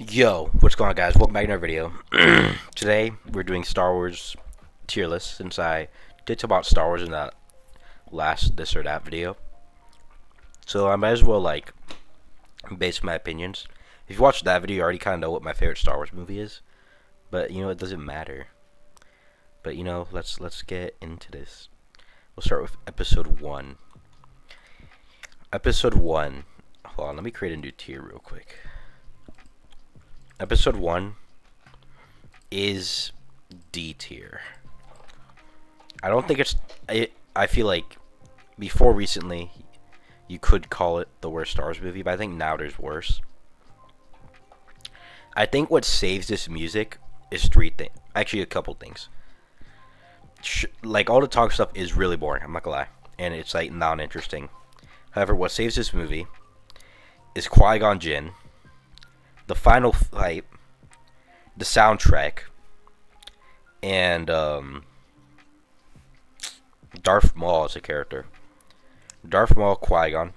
Yo, what's going on, guys? Welcome back to another video. Today, we're doing Star Wars tier list, since I did talk about Star Wars in that last this or that video. So I might as well, base my opinions. If you watched that video, you already kind of know what my favorite Star Wars movie is. But, it doesn't matter. But, let's get into this. We'll start with Episode 1. Episode 1. Hold on, let me create a new tier real quick. Episode 1 is D tier. I don't think I feel like before recently you could call it the worst Star Wars movie, but I think now there's worse. I think what saves this music is three things. Actually, a couple things. All the talk stuff is really boring, I'm not gonna lie. And it's non-interesting. However, what saves this movie is Qui-Gon Jinn, the final fight, the soundtrack, and Darth Maul as a character. Darth Maul, Qui-Gon,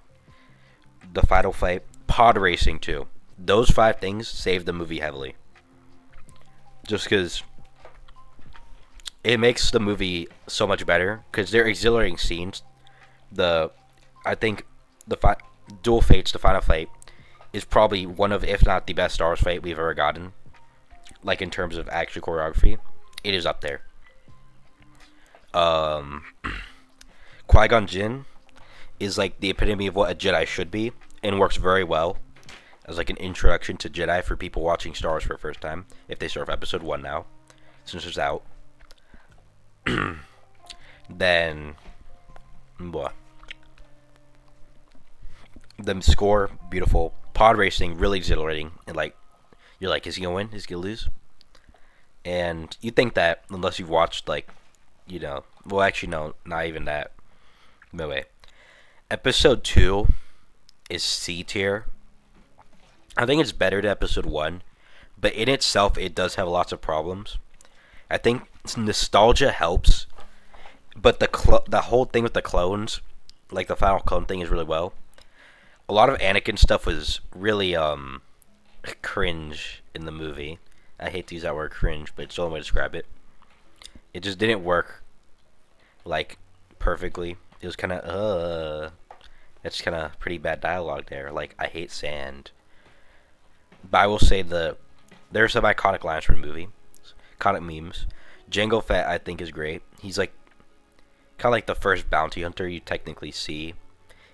the final fight, pod racing too. Those 5 things save the movie heavily. Just because it makes the movie so much better, because they're exhilarating scenes. I think the Dual Fates, the final fight, is probably one of, if not the best Star Wars fight we've ever gotten. In terms of action choreography, it is up there. Qui-Gon Jinn is the epitome of what a Jedi should be, and works very well as an introduction to Jedi for people watching Star Wars for the first time, if they start with Episode 1 now, since it's out. Then, what? The score, beautiful. Pod racing, really exhilarating. And you're is he gonna win? Is he gonna lose? And you think that unless you've watched well, actually no, not even that. No way. Episode 2 is C tier. I think it's better than Episode 1, but in itself it does have lots of problems. I think nostalgia helps, but the whole thing with the clones, the final clone thing, is really well. A lot of Anakin stuff was really cringe in the movie. I hate to use that word cringe, but it's the only way to describe it. It just didn't work perfectly. It was kind of that's kind of pretty bad dialogue there. I hate sand. But I will say there are some iconic lines from the movie, iconic memes. Jango Fett, I think, is great. He's kind of the first bounty hunter you technically see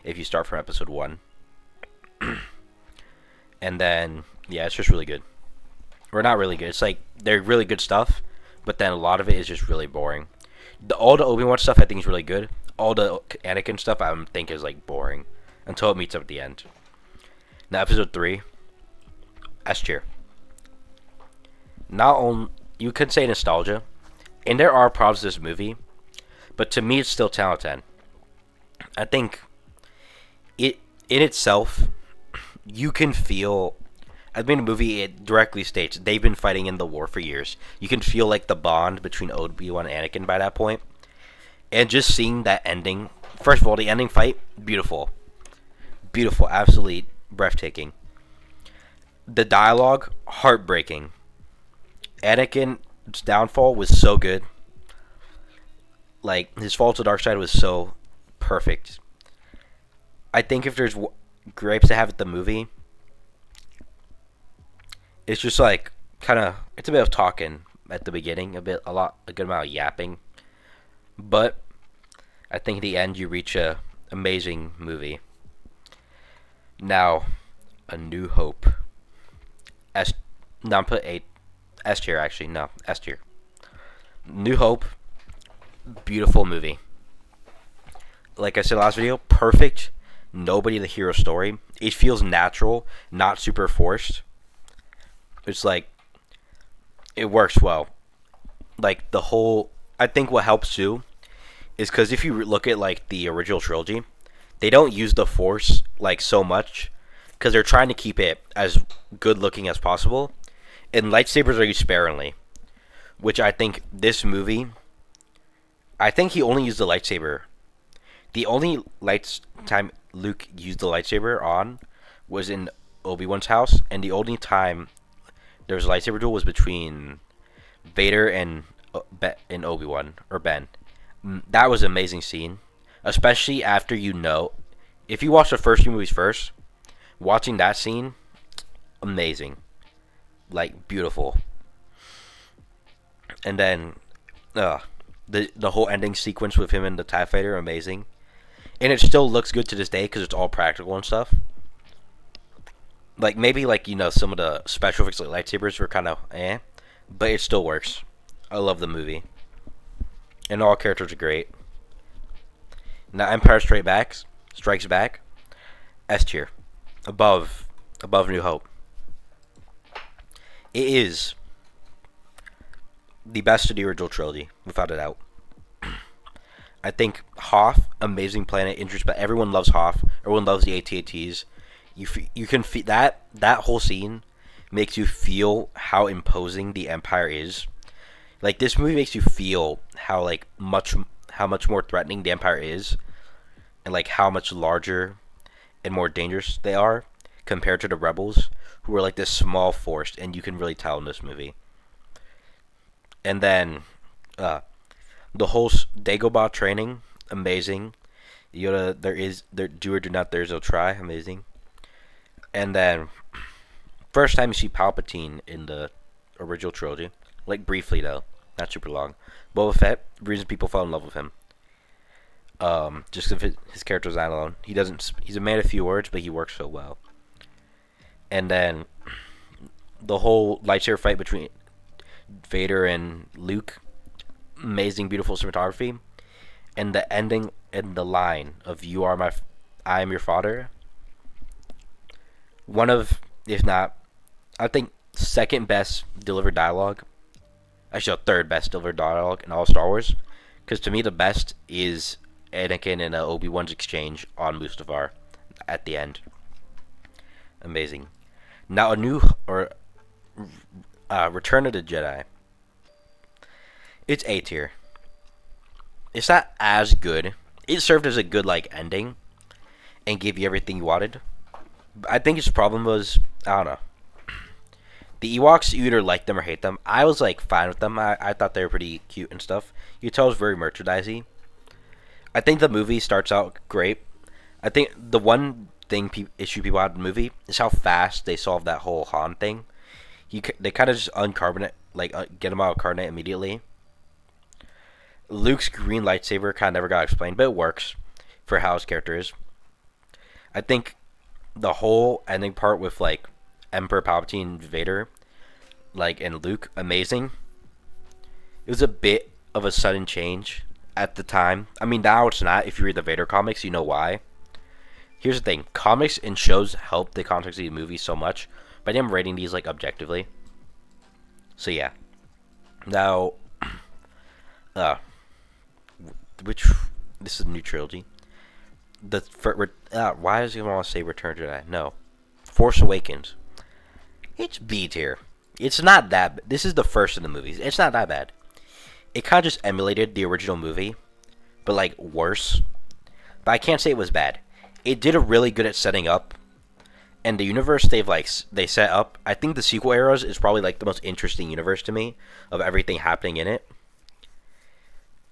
if you start from Episode 1. And then, yeah, it's just really good. Or not really good. It's they're really good stuff, but then a lot of it is just really boring. All the Obi-Wan stuff I think is really good. All the Anakin stuff I think is boring until it meets up at the end. Now, Episode 3, S tier. Not only you could say nostalgia, and there are problems with this movie, but to me it's still 10 out of 10. I think it in itself, you can feel. I mean, the movie, it directly states they've been fighting in the war for years. You can feel the bond between Obi-Wan and Anakin by that point. And just seeing that ending, first of all, the ending fight, beautiful. Beautiful, absolutely breathtaking. The dialogue, heartbreaking. Anakin's downfall was so good. His fall to the dark side was so perfect. I think if there's gripes to have with the movie, it's just it's a bit of talking at the beginning, a good amount of yapping. But I think at the end you reach a amazing movie. Now, A New Hope. I'm put S tier actually. No, S tier. New Hope, beautiful movie. Like I said last video, perfect. Nobody the hero story. It feels natural, not super forced. It's it works well. The whole, I think what helps too is because if you look at the original trilogy, they don't use the Force so much because they're trying to keep it as good looking as possible, and lightsabers are used sparingly, which I think this movie, I think he only used the lightsaber. The only time Luke used the lightsaber on was in Obi-Wan's house, and the only time there was a lightsaber duel was between Vader and Obi-Wan or Ben. That was an amazing scene, especially after if you watch the first few movies first, watching that scene, amazing, like beautiful. And then, the whole ending sequence with him and the TIE Fighter, amazing. And it still looks good to this day because it's all practical and stuff. Like maybe some of the special effects like lightsabers were kind of but it still works. I love the movie, and all characters are great. Now Empire Strikes Back, S tier, above New Hope. It is the best of the original trilogy, without a doubt. I think Hoth, amazing planet, interesting. But everyone loves Hoth. Everyone loves the AT-ATs. You can feel that whole scene makes you feel how imposing the Empire is. Like this movie makes you feel how much more threatening the Empire is, and like how much larger and more dangerous they are compared to the rebels, who are like this small force, and you can really tell in this movie. And then the whole Dagobah training, amazing. Yoda, there do or do not, there's no try, amazing. And then first time you see Palpatine in the original trilogy, like briefly though, not super long. Boba Fett, reason people fell in love with him. Just because his character's not alone. He's a man of few words, but he works so well. And then the whole lightsaber fight between Vader and Luke, amazing, beautiful cinematography. And the ending and the line of I am your father. One of, if not, I think second best delivered dialogue. Actually, third best delivered dialogue in all Star Wars. Because to me, the best is Anakin and Obi-Wan's exchange on Mustafar at the end. Amazing. Now Return of the Jedi. It's A tier. It's not as good. It served as a good ending and gave you everything you wanted. I think its problem was, I don't know. The Ewoks, you either like them or hate them. I was fine with them. I thought they were pretty cute and stuff. You tell it was very merchandisey. I think the movie starts out great. I think the one issue people had in the movie is how fast they solved that whole Han thing. They kind of just uncarbonate, get him out of carbonate immediately. Luke's green lightsaber kind of never got explained, but it works for how his character is. I think the whole ending part with Emperor Palpatine, Vader, and Luke, amazing. It was a bit of a sudden change at the time. I mean, now it's not. If you read the Vader comics, you know why. Here's the thing: comics and shows help the context of the movie so much, but I'm rating these objectively. So yeah. Now, this is a new trilogy. Why does he want to say Return to Jedi? No, Force Awakens. It's B tier. It's not that. This is the first of the movies. It's not that bad. It kind of just emulated the original movie, but worse. But I can't say it was bad. It did a really good at setting up, and the universe they set up. I think the sequel eras is probably the most interesting universe to me of everything happening in it.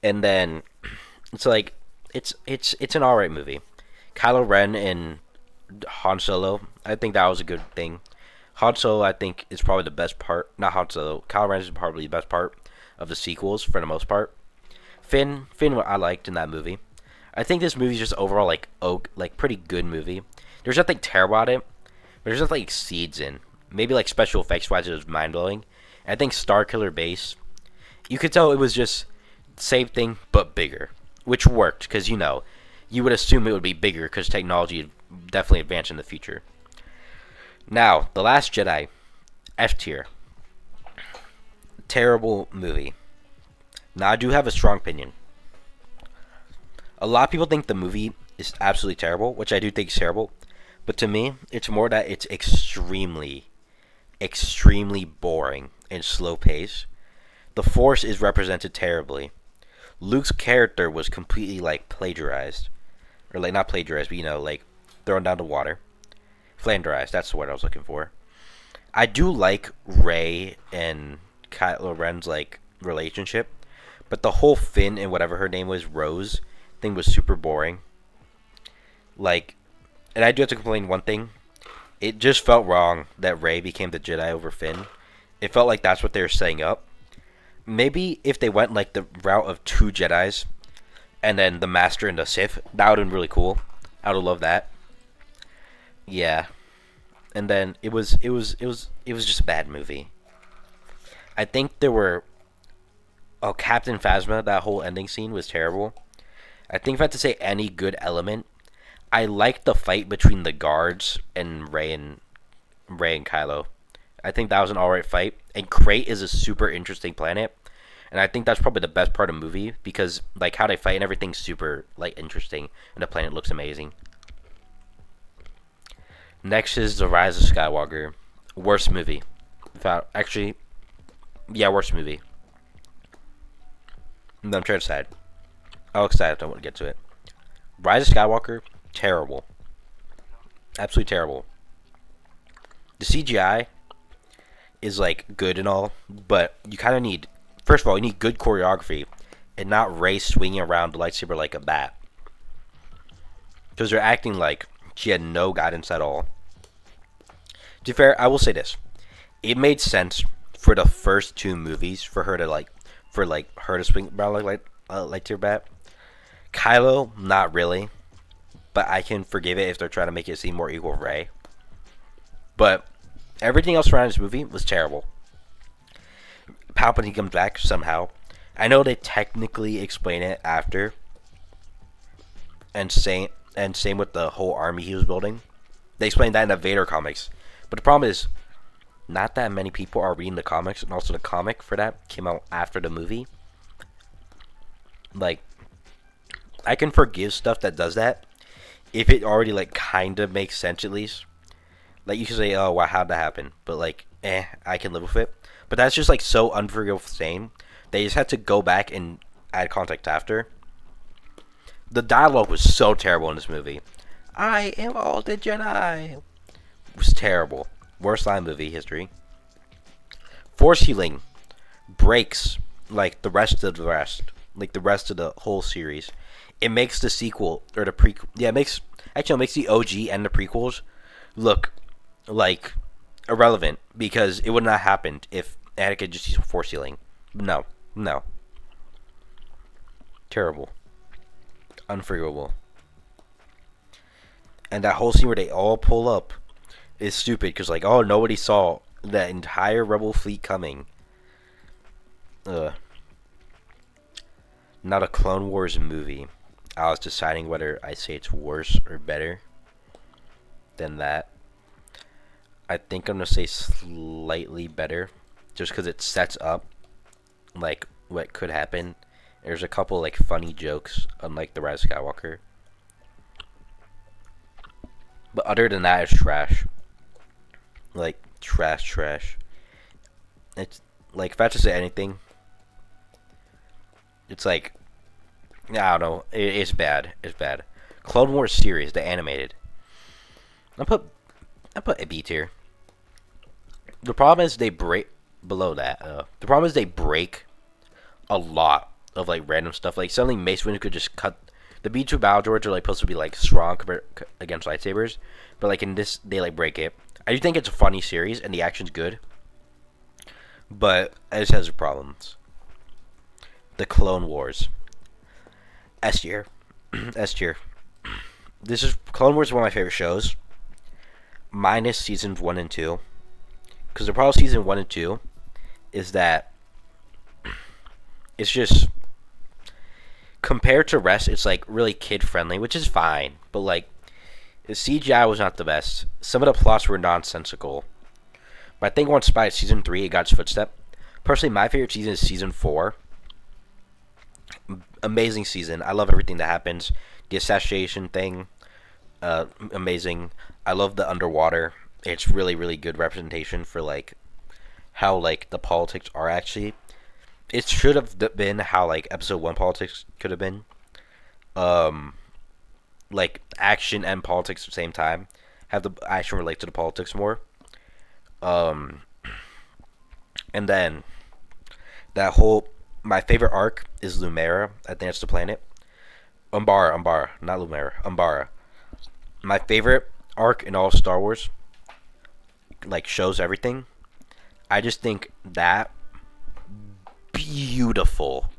And then it's it's an alright movie. Kylo Ren and Han Solo, I think that was a good thing. Han Solo, I think, is probably the best part. Not Han Solo. Kylo Ren is probably the best part of the sequels for the most part. Finn, what I liked in that movie. I think this movie is just overall pretty good movie. There's nothing terrible about it, but there's nothing exceeds in. Maybe special effects wise, it was mind blowing. I think Starkiller Base, you could tell it was just same thing but bigger, which worked because you would assume it would be bigger because technology would definitely advance in the future. Now, The Last Jedi, F tier. Terrible movie. Now, I do have a strong opinion. A lot of people think the movie is absolutely terrible, which I do think is terrible. But to me, it's more that it's extremely, extremely boring and slow paced. The Force is represented terribly. Luke's character was completely plagiarized. Or not plagiarized, but thrown down the water. Flanderized, that's the word I was looking for. I do like Rey and Kylo Ren's like relationship, but the whole Finn and whatever her name was, Rose thing was super boring. Like, and I do have to complain one thing. It just felt wrong that Rey became the Jedi over Finn. It felt like that's what they were setting up. Maybe if they went like the route of two Jedis and then the Master and the Sith, that would have been really cool. I would have loved that. Yeah. And then it was just a bad movie. I think there were Captain Phasma, that whole ending scene was terrible. I think if I had to say any good element, I liked the fight between the guards and Rey and Kylo. I think that was an alright fight. And Crate is a super interesting planet. And I think that's probably the best part of the movie because like how they fight and everything's super like interesting and the planet looks amazing. Next is The Rise of Skywalker. Worst movie. Actually, yeah, worst movie. No, I'm trying to decide. I'm excited. I want to get to it. Rise of Skywalker, terrible. Absolutely terrible. The CGI is like good and all, but you kind of need, first of all, you need good choreography and not Rey swinging around the lightsaber like a bat. Because they're acting like she had no guidance at all. To be fair, I will say this. It made sense for the first two movies for her to swing around like lightsaber bat. Kylo, not really. But I can forgive it if they're trying to make it seem more equal to Rey. But everything else around this movie was terrible. Palpatine comes back somehow. I know they technically explain it after. And same with the whole army he was building. They explained that in the Vader comics. But the problem is, not that many people are reading the comics, and also the comic for that came out after the movie. Like, I can forgive stuff that does that if it already like kind of makes sense at least. Like you can say, "Oh, wow, how'd that happen?" But like, I can live with it. But that's just like so unforgivable same. They just had to go back and add context after. The dialogue was so terrible in this movie. I am all the Jedi. It was terrible. Worst line movie history. Force healing breaks like the rest of the whole series. It makes the sequel or the prequel. Yeah, it makes the OG and the prequels look like irrelevant because it would not have happened if Anakin just used force healing. No. Terrible. Unforgivable. And that whole scene where they all pull up is stupid because like, oh, nobody saw that entire rebel fleet coming. Not a Clone Wars movie. I was deciding whether I say it's worse or better than that. I think I'm gonna say slightly better, just because it sets up like what could happen. There's a couple like funny jokes, unlike The Rise of Skywalker. But other than that, it's trash. Like trash. It's like if I had to say anything, it's like I don't know. It's bad. It's bad. Clone Wars series, the animated. I put a B tier. The problem is they break below that. The problem is they break a lot of like random stuff. Like suddenly Mace Windu could just cut. The B2 battle droids are like supposed to be like strong against lightsabers, but like in this they like break it. I do think it's a funny series and the action's good, but it just has problems. The Clone Wars. S tier. S tier. This is Clone Wars is one of my favorite shows. Minus seasons 1 and 2. Because the problem with season 1 and 2 is that it's just compared to rest, it's like really kid friendly, which is fine. But like the CGI was not the best. Some of the plots were nonsensical. But I think once by season 3 it got its footstep. Personally, my favorite season is season 4. Amazing season. I love everything that happens. The assassination thing, amazing. I love the underwater. It's really, really good representation for like how like the politics are actually. It should have been how like episode 1 politics could have been. Like action and politics at the same time. Have the action relate to the politics more. Um, and then that whole my favorite arc is Lumera. I think that's the planet. Umbara, not Lumera. Umbara. My favorite arc in all Star Wars, like shows everything. I just think that beautiful.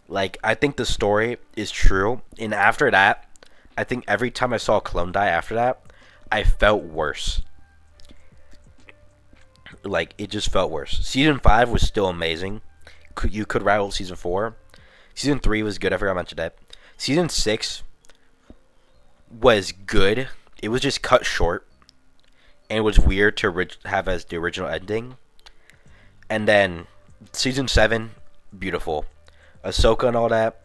Like I think the story is true, and after that, I think every time I saw a clone die after that, I felt worse. Like it just felt worse. Season 5 was still amazing. You could rival season 4. Season 3 was good. I forgot to mention that. Season 6 was good. It was just cut short, and it was weird to have as the original ending. And then season 7, beautiful. Ahsoka and all that,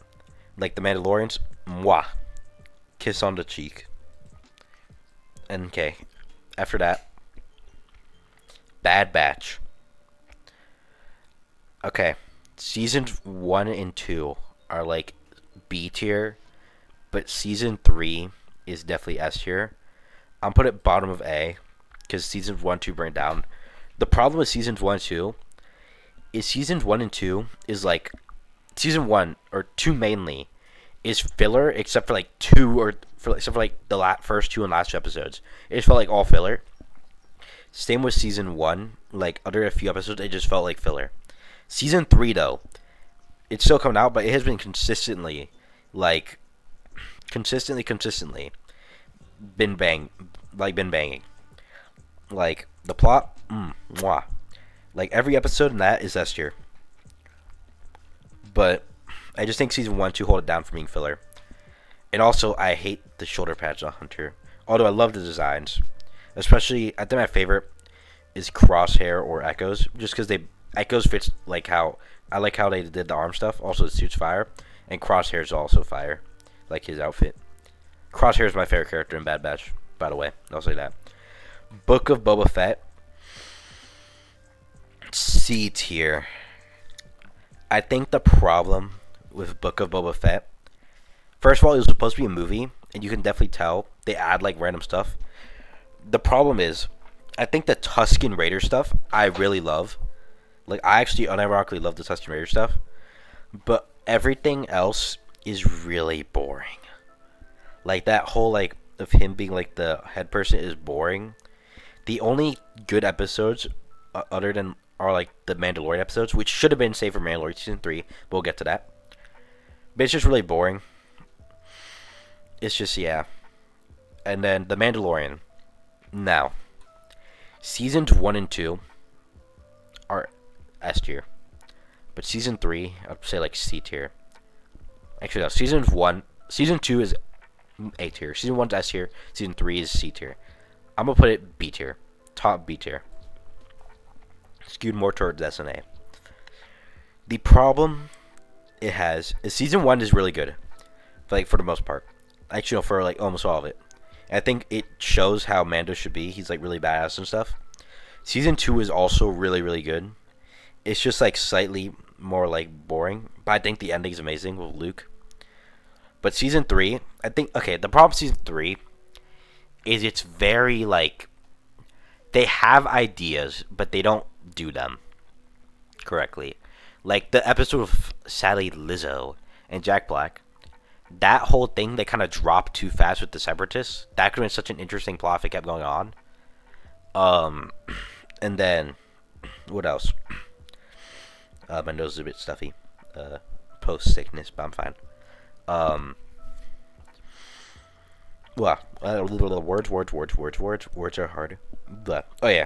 like the Mandalorians, mwah, kiss on the cheek. And okay, after that, Bad Batch. Okay, seasons 1 and 2 are like B tier, but season 3 is definitely S tier. I'm put it bottom of A because seasons 1 2 bring it down. The problem with seasons 1 and 2 is seasons 1 and 2 is like season 1 or 2 mainly is filler except for like except for like the first 2 and last 2 episodes. It just felt like all filler. Same with season 1, like other a few episodes it just felt like filler. Season 3 though, it's still coming out, but it has been consistently been banging. Like the plot, mwah. Like every episode in that is S tier. But I just think season 1, 2 hold it down for being filler. And also, I hate the shoulder pads on Hunter. Although I love the designs, especially I think my favorite is Crosshair or Echoes, just because Echoes fits like how I like how they did the arm stuff. Also, the suit's fire, and Crosshair is also fire, like his outfit. Crosshair is my favorite character in Bad Batch, by the way. I'll say that. Book of Boba Fett, C tier. I think the problem with Book of Boba Fett, first of all, it was supposed to be a movie, and you can definitely tell they add like random stuff. The problem is, I think the Tusken Raider stuff I really love. Like I actually unironically love the Tusken Raider stuff, but everything else is really boring. Like that whole like of him being like the head person is boring. The only good episodes other than are like the Mandalorian episodes, which should have been saved for Mandalorian season 3, but we'll get to that. But it's just really boring. It's just yeah. And then the Mandalorian. Now, seasons 1 and 2 are S tier, but season 3 I'd say like C tier. Actually, no. Season 2 is A tier. Season 1 is S tier. Season 3 is C tier. I'm gonna put it B tier, top B tier. Skewed more towards S and A. The problem it has is season 1 is really good, like for the most part. Actually, no, for like almost all of it. I think it shows how Mando should be. He's like really badass and stuff. Season 2 is also really, really good. It's just like slightly more like boring, but I think the ending is amazing with Luke. But season 3, I think okay. The problem with season 3 is it's very like they have ideas, but they don't do them correctly. Like the episode of Sally Lizzo and Jack Black. That whole thing, they kind of dropped too fast with the Separatists. That could have been such an interesting plot if it kept going on. And then, what else? My nose is a bit stuffy. Post-sickness, but I'm fine. Words are hard. But, oh yeah.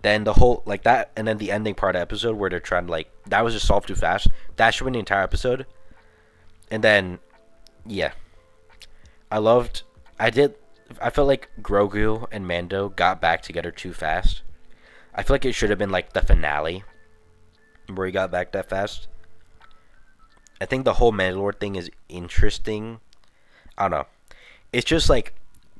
Then the whole, like that, and then the ending part of the episode where they're trying to, like, that was just solved too fast. That should have been the entire episode. And then, yeah. I felt like Grogu and Mando got back together too fast. I feel like it should have been like the finale where he got back that fast. I think the whole Mandalore thing is interesting. I don't know. It's just like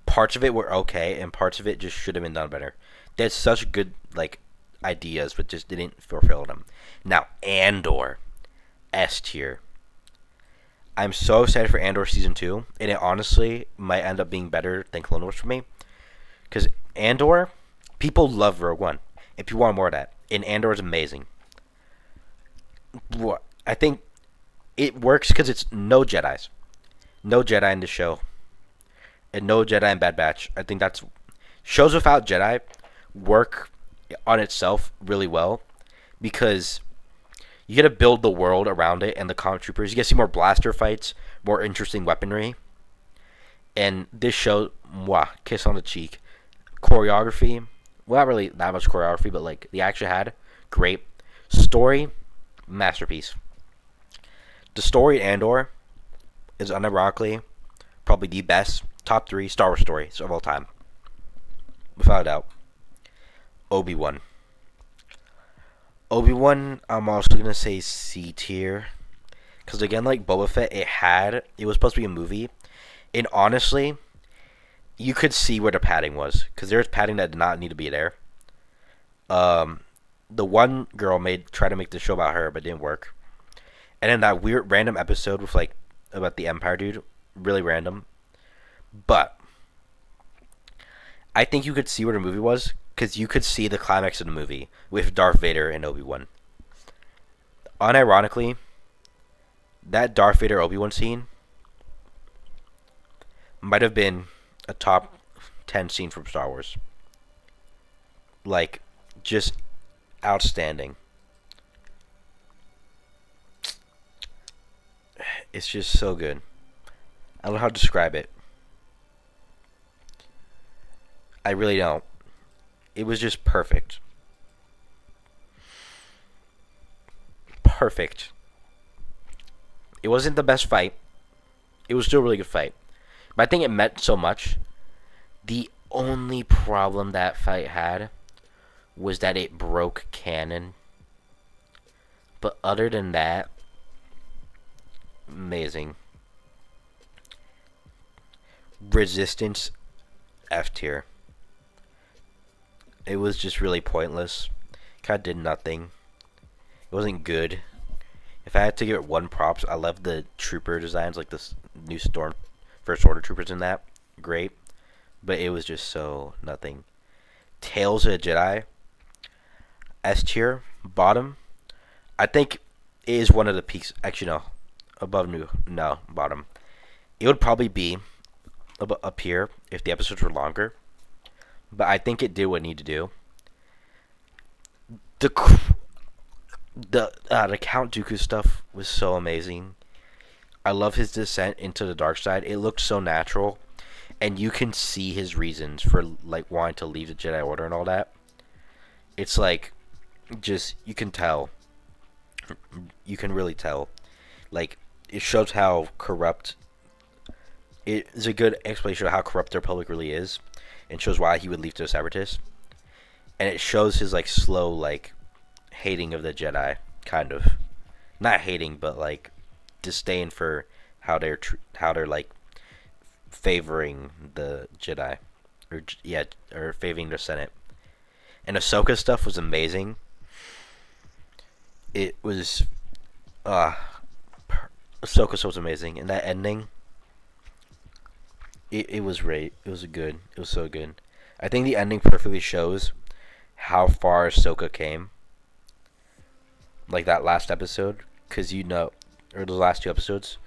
parts of it were okay and parts of it just should have been done better. They had such good like ideas but just didn't fulfill them. Now Andor, S tier. I'm so excited for Andor Season 2, and it honestly might end up being better than Clone Wars for me. Because Andor, People love Rogue One. If you want more of that, and Andor is amazing. What I think it works because it's no Jedi's, no Jedi in the show, and no Jedi in Bad Batch. I think that's shows without Jedi work on itself really well because you get to build the world around it and the comic troopers. You get to see more blaster fights, more interesting weaponry, and this show, mwah, kiss on the cheek. Choreography, well, not really that much choreography, but like the action had great story, masterpiece. The story in Andor is unironically probably the best top 3 Star Wars stories of all time, without a doubt. Obi-Wan. Obi-Wan, I'm also gonna say C tier, because again, like Boba Fett, it was supposed to be a movie, and honestly, you could see where the padding was, because there's padding that did not need to be there. The one girl tried to make the show about her, but it didn't work. And then that weird random episode with like about the Empire dude, really random. But I think you could see where the movie was, because you could see the climax of the movie with Darth Vader and Obi-Wan. Unironically, that Darth Vader Obi-Wan scene might have been a top 10 scene from Star Wars. Like, just outstanding. It's just so good. I don't know how to describe it. I really don't. It was just perfect. Perfect. It wasn't the best fight. It was still a really good fight. But I think it meant so much. The only problem that fight had was that it broke canon. But other than that, amazing. Resistance, F tier. It was just really pointless. Kind of did nothing. It wasn't good. If I had to give it one props, I love the trooper designs, like this new Storm First Order troopers in that. Great. But it was just so nothing. Tales of the Jedi, S tier, bottom. I think it is one of the peaks. Actually, no. Above new. No, bottom. It would probably be up here if the episodes were longer. But I think it did what it needed to do. The Count Dooku stuff was so amazing. I love his descent into the dark side. It looked so natural, and you can see his reasons for like wanting to leave the Jedi Order and all that. It's like, just you can tell. You can really tell. Like, it shows how corrupt. It is a good explanation of how corrupt the Republic really is, and shows why he would leave to the Separatists. And it shows his like slow like hating of the Jedi, kind of, not hating, but like disdain for how they're like favoring the Jedi, or favoring the Senate. And Ahsoka stuff was amazing. It was, Ahsoka stuff was amazing, and that ending. It was great. It was good. It was so good. I think the ending perfectly shows how far Ahsoka came. Like that last episode, because or those last 2 episodes,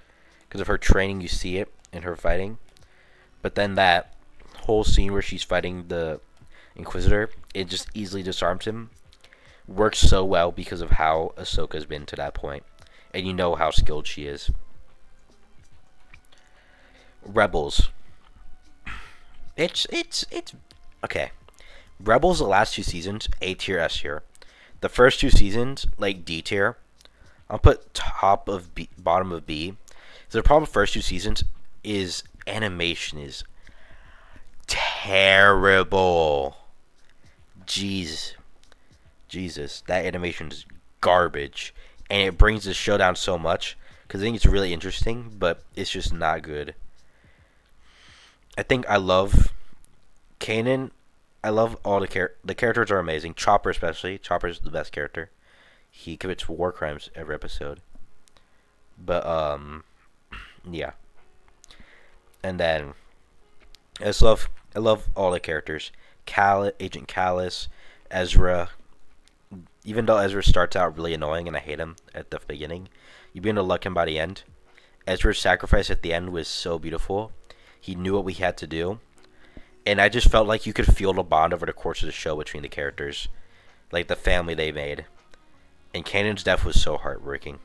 because of her training, you see it in her fighting. But then that whole scene where she's fighting the Inquisitor, it just easily disarms him. Works so well because of how Ahsoka's been to that point, and you know how skilled she is. Rebels. It's okay. Rebels, the last 2 seasons, A tier, S tier. The first 2 seasons, like D tier. I'll put top of B, bottom of B. So the problem with the first 2 seasons is animation is terrible. Jesus, that animation is garbage, and it brings the show down so much because I think it's really interesting, but it's just not good. I think I love Kanan. I love all the characters are amazing. Chopper especially. Chopper's the best character. He commits war crimes every episode. But yeah. And then I love all the characters. Agent Callus, Ezra. Even though Ezra starts out really annoying and I hate him at the beginning, you begin to like him by the end. Ezra's sacrifice at the end was so beautiful. He knew what we had to do, and I just felt like you could feel the bond over the course of the show between the characters, like the family they made. And Kanan's death was so heartbreaking.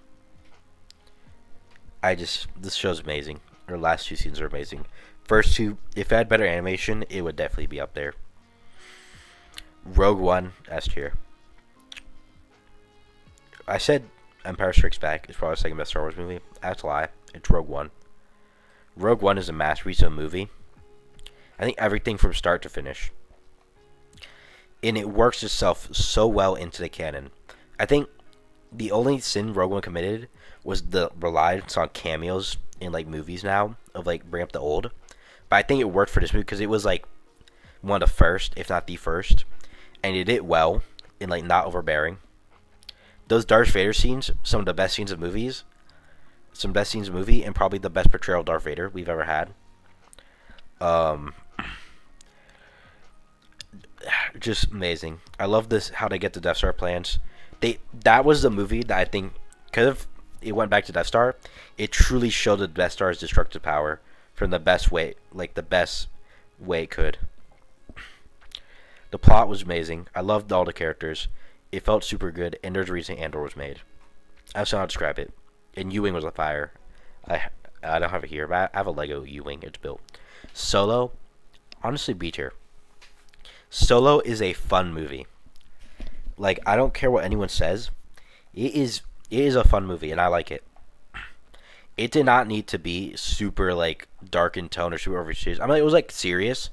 This show's amazing. Our last two seasons are amazing. First two, if it had better animation, it would definitely be up there. Rogue One, S tier. I said Empire Strikes Back is probably the second best Star Wars movie. That's a lie. It's Rogue One. Rogue One is a masterpiece of a movie. I think everything from start to finish. And it works itself so well into the canon. I think the only sin Rogue One committed was the reliance on cameos in like movies now of like bring up the old. But I think it worked for this movie because it was like one of the first, if not the first, and it did well in like not overbearing. Those Darth Vader scenes, some of the best scenes of movies, and probably the best portrayal of Darth Vader we've ever had. Just amazing. I love this how they get the Death Star plans. That was the movie that I think, because if it went back to Death Star, it truly showed the Death Star's destructive power from the best way, like the best way it could. The plot was amazing. I loved all the characters. It felt super good, and there's a reason Andor was made. I don't know how to describe it. And U-Wing was a fire. I don't have it here, but I have a Lego U-Wing. It's built. Solo, honestly, B tier. Solo is a fun movie. Like, I don't care what anyone says. It is a fun movie, and I like it. It did not need to be super, like, dark in tone or super over serious. I mean, it was, like, serious,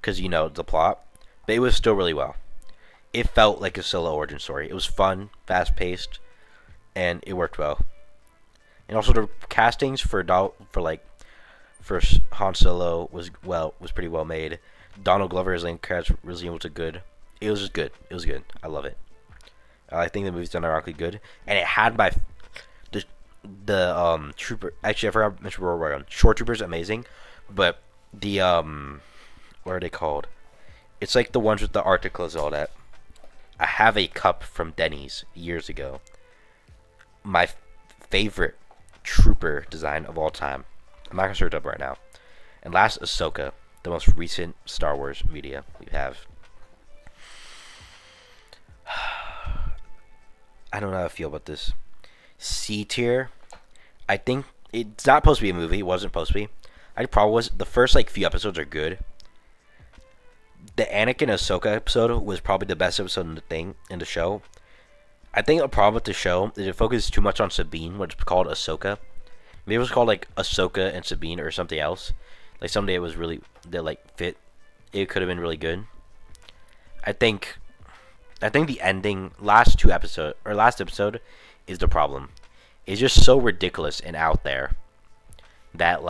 because, you know, the plot. But it was still really well. It felt like a Solo origin story. It was fun, fast-paced, and it worked well. And also the castings for Han Solo was pretty well made. Donald Glover as Lane Calrissian was good. It was just good. It was good. I love it. I think the movie's done ironically good, and it had the trooper. Actually, I forgot to mention Rogue One. Shore Troopers amazing, but the what are they called? It's like the ones with the articles and all that. I have a cup from Denny's years ago. My favorite trooper design of all time. I'm not gonna search it up right now. And last, Ahsoka, the most recent Star Wars media we have. I don't know how I feel about this. C tier. I think it's not supposed to be a movie. It wasn't supposed to be. I probably was. The first like few episodes are good. The Anakin Ahsoka episode was probably the best episode in the show. I think the problem with the show is it focuses too much on Sabine, which is called Ahsoka. Maybe it was called like Ahsoka and Sabine or something else. Like someday it was really fit. It could have been really good. I think the ending last episode is the problem. It's just so ridiculous and out there that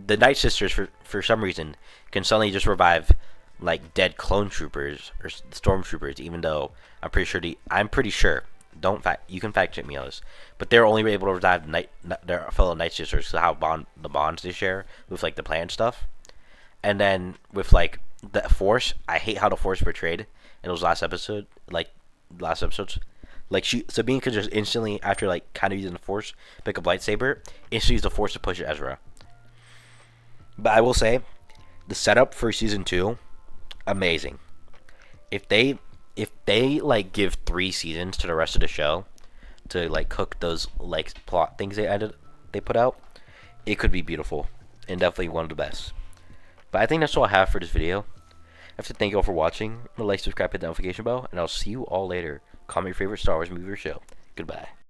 the Night Sisters for some reason can suddenly just revive like dead clone troopers or stormtroopers, even though I'm pretty sure you can fact check me on this, but they're only able to revive their fellow Night Sisters because of how the bonds they share with like the plan stuff. And then with like the Force, I hate how the Force portrayed in those last episodes. Like Sabine could just instantly, after like kind of using the Force, pick up lightsaber, instantly use the Force to push Ezra. But I will say, the setup for season 2, amazing. If they like give 3 seasons to the rest of the show to like cook those like plot things they put out, it could be beautiful and definitely one of the best. But I think that's all I have for this video. I have to thank you all for watching. Like, subscribe, hit the notification bell, and I'll see you all later. Comment your favorite Star Wars movie or show. Goodbye.